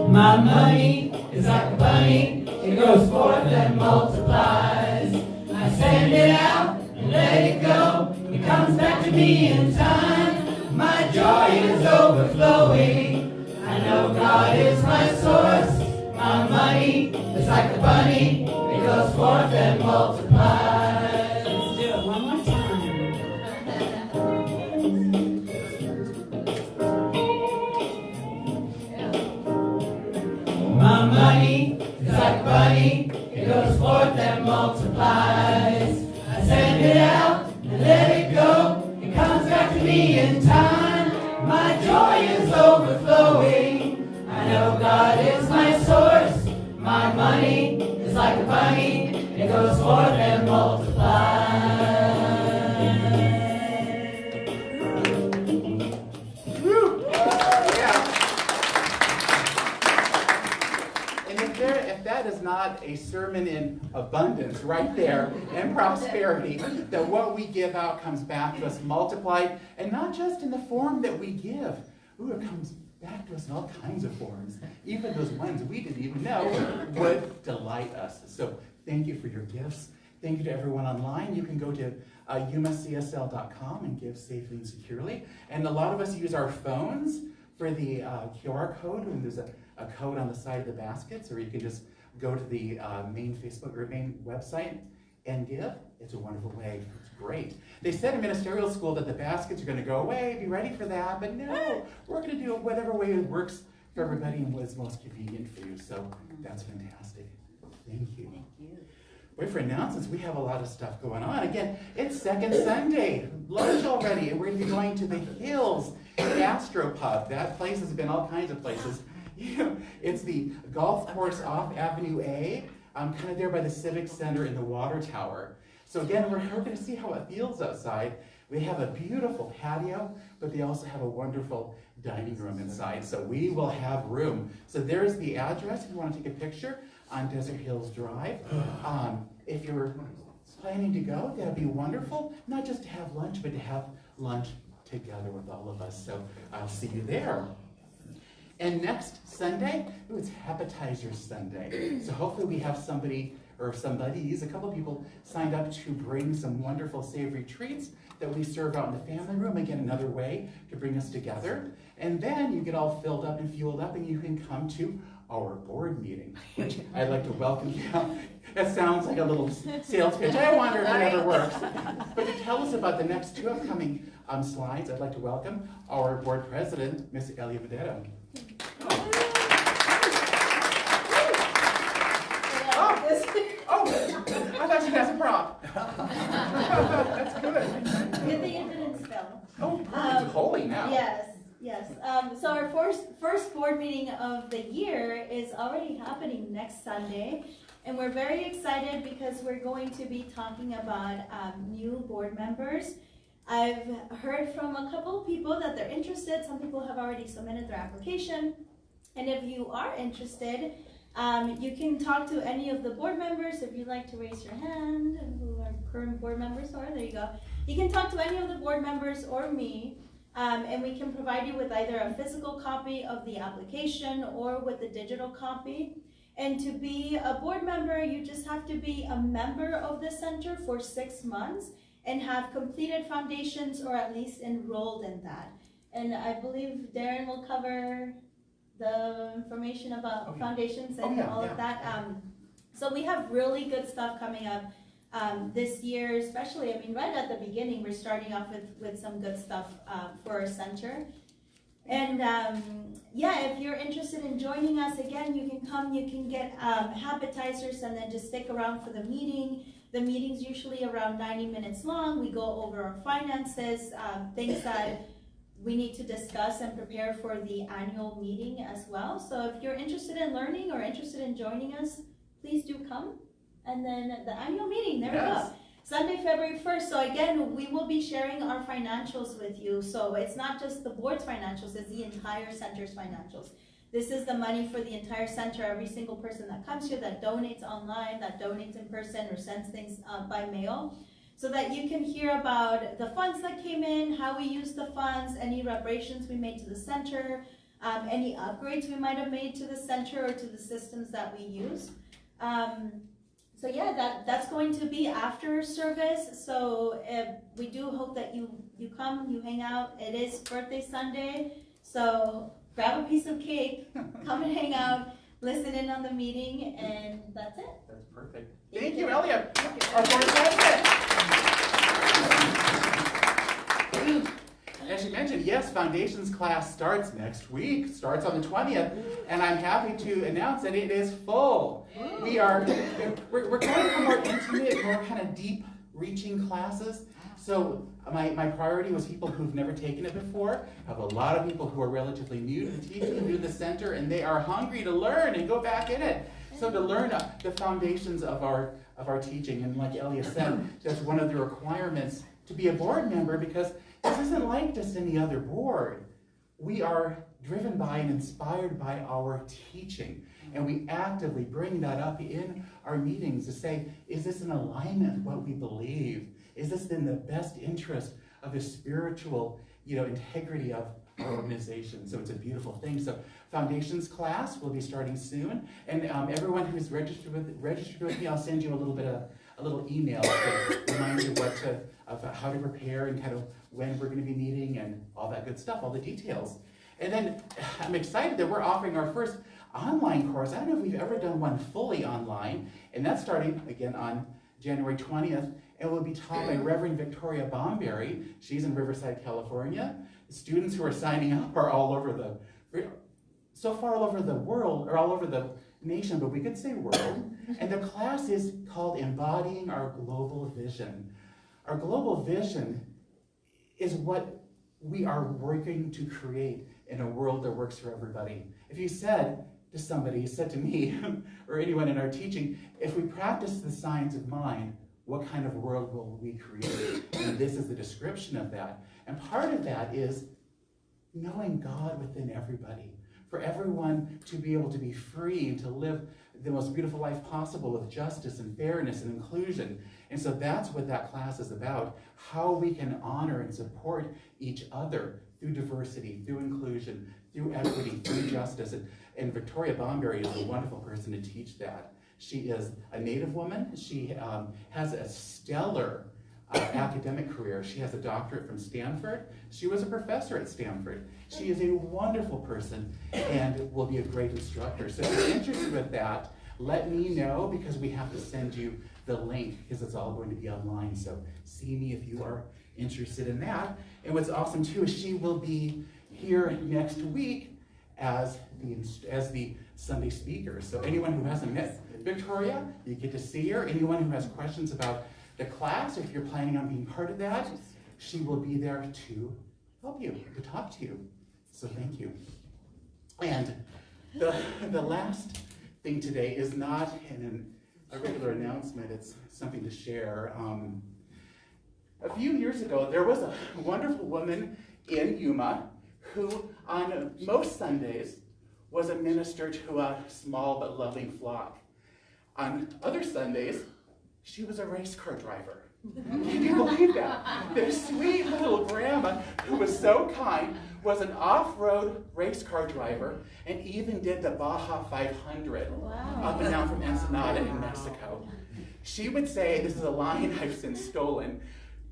My money is like a bunny, it goes forth and multiplies. I send it out and let it go, it comes back to me in time. My joy is overflowing, I know God is my source. My money is like a bunny, it goes forth and multiplies. Let's do it one more time. My money is like a bunny, it goes forth and multiplies. I send it out and let it go, God is my source, my money is like a bunny, it goes forth and multiplies. Woo! Yeah. And if that is not a sermon in abundance right there, and prosperity, that what we give out comes back to us multiplied, and not just in the form that we give. Ooh, it comes back to us in all kinds of forms, even those ones we didn't even know would delight us. So thank you for your gifts. Thank you to everyone online. You can go to YCSL.com and give safely and securely. And a lot of us use our phones for the QR code, and there's a code on the side of the baskets, or you can just go to the main Facebook or main website and give. It's a wonderful way. It's great. They said in ministerial school that the baskets are going to go away. Be ready for that. But no, we're going to do it whatever way it works for everybody and what is most convenient for you. So that's fantastic. Thank you. Thank you. Wait for announcements. We have a lot of stuff going on. Again, it's second Sunday. Lunch already. And we're going to be going to the Hills Gastropub. That place has been all kinds of places. You know, it's the golf course off Avenue A. Kind of there by the Civic Center in the water tower. So again, we're going to see how it feels outside. We have a beautiful patio, but they also have a wonderful dining room inside. So we will have room. So there's the address if you want to take a picture on Desert Hills Drive. If you're planning to go, that'd be wonderful. Not just to have lunch, but to have lunch together with all of us. So I'll see you there. And next Sunday, it's Appetizer Sunday. So hopefully we have somebody or somebody's, a couple of people signed up to bring some wonderful savory treats that we serve out in the family room. Again, another way to bring us together. And then you get all filled up and fueled up and you can come to our board meeting, which I'd like to welcome you. That sounds like a little sales pitch. I wonder if it ever works. But to tell us about the next two upcoming slides, I'd like to welcome our board president, Ms. Elia Vedetto. I thought you guys a prop. That's good. Good thing it didn't spill. Oh, it's holy now. Yes. So our first board meeting of the year is already happening next Sunday. And we're very excited because we're going to be talking about new board members. I've heard from a couple of people that they're interested. Some people have already submitted their application. And if you are interested, you can talk to any of the board members. If you'd like to raise your hand, who our current board members are, there you go. You can talk to any of the board members or me, and we can provide you with either a physical copy of the application or with a digital copy. And to be a board member, you just have to be a member of the center for 6 months and have completed foundations or at least enrolled in that. And I believe Darin will cover the information about foundations and all of that. So we have really good stuff coming up this year, especially, I mean, right at the beginning, we're starting off with some good stuff for our center. And if you're interested in joining us, again, you can come, you can get appetizers and then just stick around for the meeting. The meeting's usually around 90 minutes long. We go over our finances, things that we need to discuss and prepare for the annual meeting as well. So if you're interested in learning or interested in joining us, please do come. And then the annual meeting, there we go. Sunday, February 1st. So again, we will be sharing our financials with you. So it's not just the board's financials, it's the entire center's financials. This is the money for the entire center. Every single person that comes here, that donates online, that donates in person, or sends things by mail, so that you can hear about the funds that came in, how we use the funds, any reparations we made to the center, any upgrades we might have made to the center or to the systems that we use. So yeah, that's going to be after service. So we do hope that you come, you hang out. It is birthday Sunday, so grab a piece of cake, come and hang out, listen in on the meeting, and that's it. That's perfect. Thank you, Elia. Our board president. As you mentioned, yes, foundations class starts next week, starts on the 20th, and I'm happy to announce that it is full. We're going for more intimate, more kind of deep reaching classes. So my priority was people who've never taken it before. I have a lot of people who are relatively new to the teaching, new to the center, and they are hungry to learn and go back in it. So to learn the foundations of our teaching, and like Elia said, that's one of the requirements to be a board member, because this isn't like just any other board. We are driven by and inspired by our teaching, and we actively bring that up in our meetings to say, is this in alignment with what we believe? Is this in the best interest of the spiritual, integrity of our organization? So it's a beautiful thing. So Foundations class will be starting soon, and everyone who's registered with me, I'll send you a little email to remind you of how to prepare and kind of when we're going to be meeting and all that good stuff, all the details. And then I'm excited that we're offering our first online course. I don't know if we've ever done one fully online, and that's starting again on January 20th, and will be taught by Reverend Victoria Bomberry. She's in Riverside, California. The students who are signing up are all over the world, or all over the nation, but we could say world. And the class is called Embodying Our Global Vision. Our global vision is what we are working to create in a world that works for everybody. If you said to somebody, you said to me, or anyone in our teaching, if we practice the science of mind, what kind of world will we create? And this is the description of that. And part of that is knowing God within everybody. For everyone to be able to be free and to live the most beautiful life possible with justice and fairness and inclusion. And so that's what that class is about, how we can honor and support each other through diversity, through inclusion, through equity, through justice. And Victoria Bomberry is a wonderful person to teach that. She is a Native woman. She has a stellar academic career. She has a doctorate from Stanford. She was a professor at Stanford. She is a wonderful person and will be a great instructor. So if you're interested with that, let me know, because we have to send you the link, because it's all going to be online. So see me if you are interested in that. And what's awesome too is she will be here next week as the Sunday speaker. So anyone who hasn't met Victoria, you get to see her. Anyone who has questions about the class, if you're planning on being part of that, she will be there to help you, to talk to you. So thank you. And the last thing today is not a regular announcement, it's something to share. A few years ago, there was a wonderful woman in Yuma who on most Sundays was a minister to a small but loving flock. On other Sundays, she was a race car driver. Can you believe that? This sweet little grandma, who was so kind, was an off-road race car driver and even did the Baja 500 up and down from Ensenada in Mexico. She would say, this is a line I've since stolen,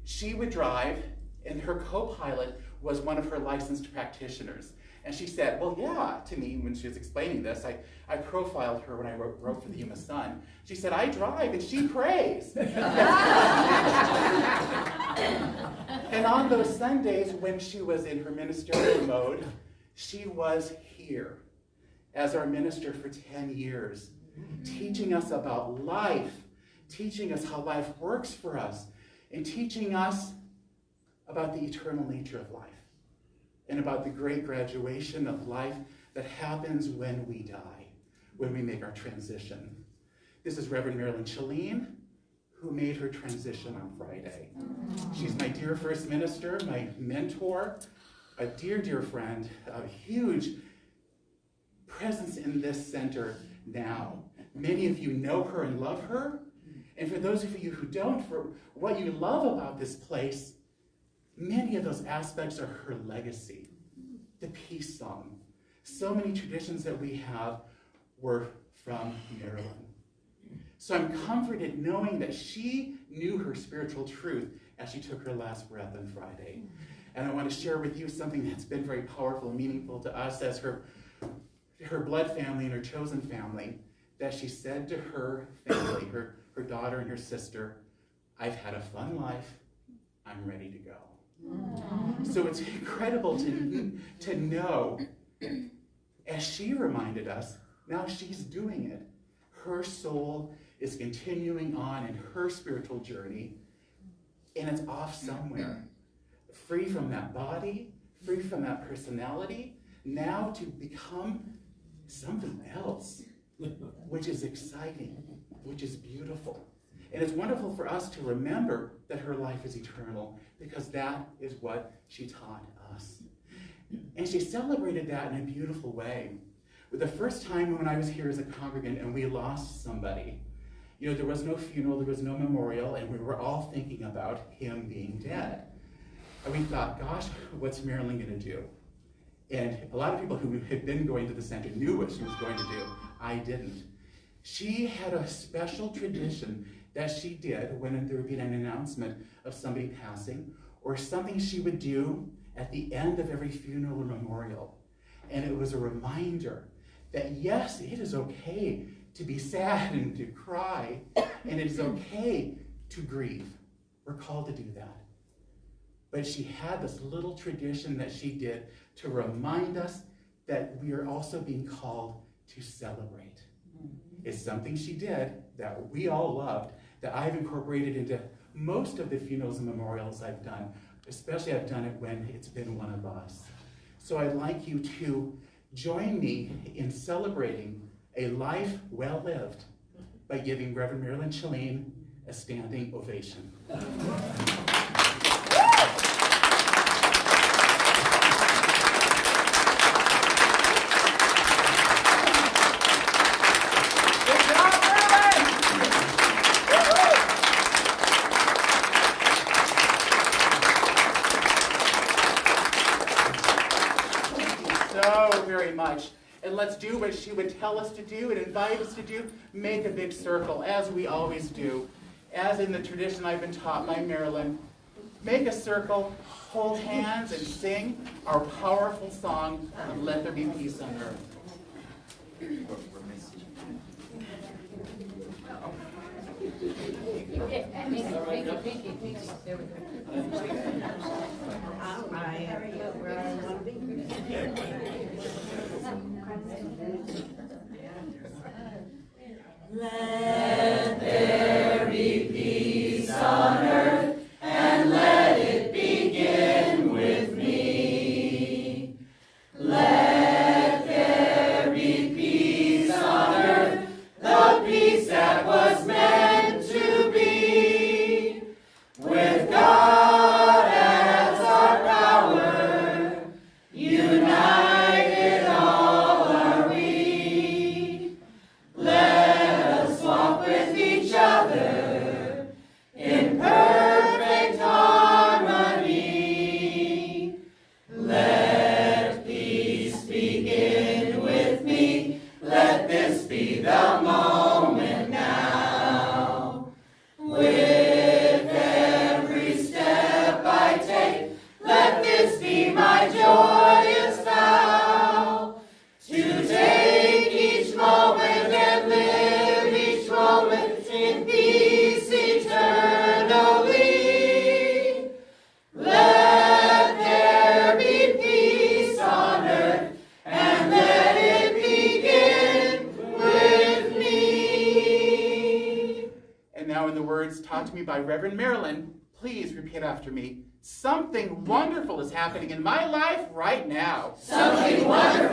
she would drive and her co-pilot was one of her licensed practitioners. And she said, well, yeah, to me when she was explaining this. I profiled her when I wrote for the Yuma Sun. She said, I drive and she prays. And on those Sundays when she was in her ministerial mode, she was here as our minister for 10 years, teaching us about life, teaching us how life works for us, and teaching us about the eternal nature of life, and about the great graduation of life that happens when we die, when we make our transition. This is Reverend Marilyn Chalene, who made her transition on Friday. She's my dear first minister, my mentor, a dear, dear friend, a huge presence in this center now. Many of you know her and love her, and for those of you who don't, for what you love about this place, many of those aspects are her legacy. The peace song. So many traditions that we have were from Marilyn. So I'm comforted knowing that she knew her spiritual truth as she took her last breath on Friday. And I want to share with you something that's been very powerful and meaningful to us as her blood family and her chosen family, that she said to her family, her daughter and her sister, I've had a fun life, I'm ready to go. So it's incredible to know, as she reminded us, now she's doing it. Her soul is continuing on in her spiritual journey and it's off somewhere. Free from that body, free from that personality, now to become something else, which is exciting, which is beautiful. And it's wonderful for us to remember that her life is eternal, because that is what she taught us. And she celebrated that in a beautiful way. The first time when I was here as a congregant and we lost somebody, there was no funeral, there was no memorial, and we were all thinking about him being dead. And we thought, gosh, what's Marilyn going to do? And a lot of people who had been going to the center knew what she was going to do. I didn't. She had a special tradition that she did when there would be an announcement of somebody passing, or something she would do at the end of every funeral or memorial. And it was a reminder that yes, it is okay to be sad and to cry, and it is okay to grieve. We're called to do that. But she had this little tradition that she did to remind us that we are also being called to celebrate. It's something she did that we all loved, that I've incorporated into most of the funerals and memorials I've done, especially I've done it when it's been one of us. So I'd like you to join me in celebrating a life well lived by giving Reverend Marilyn Chalene a standing ovation. Much. And let's do what she would tell us to do and invite us to do. Make a big circle, as we always do. As in the tradition I've been taught by Marilyn, make a circle, hold hands, and sing our powerful song of Let There Be Peace on Earth. Let there be peace on earth, and let it begin with me. Let there be peace on earth, the peace that was meant to be. With God as our power, united all are we. Let us walk with each other in perfect harmony. Let peace begin with me. Let this be the moment now. With every step I take, let this be my joyous vow. To take each moment and live each moment in peace eternally. Let there be peace on earth, and let it begin with me. And now in the words taught to me by Reverend Marilyn, please repeat after me. Something wonderful is happening in my life right now. Something wonderful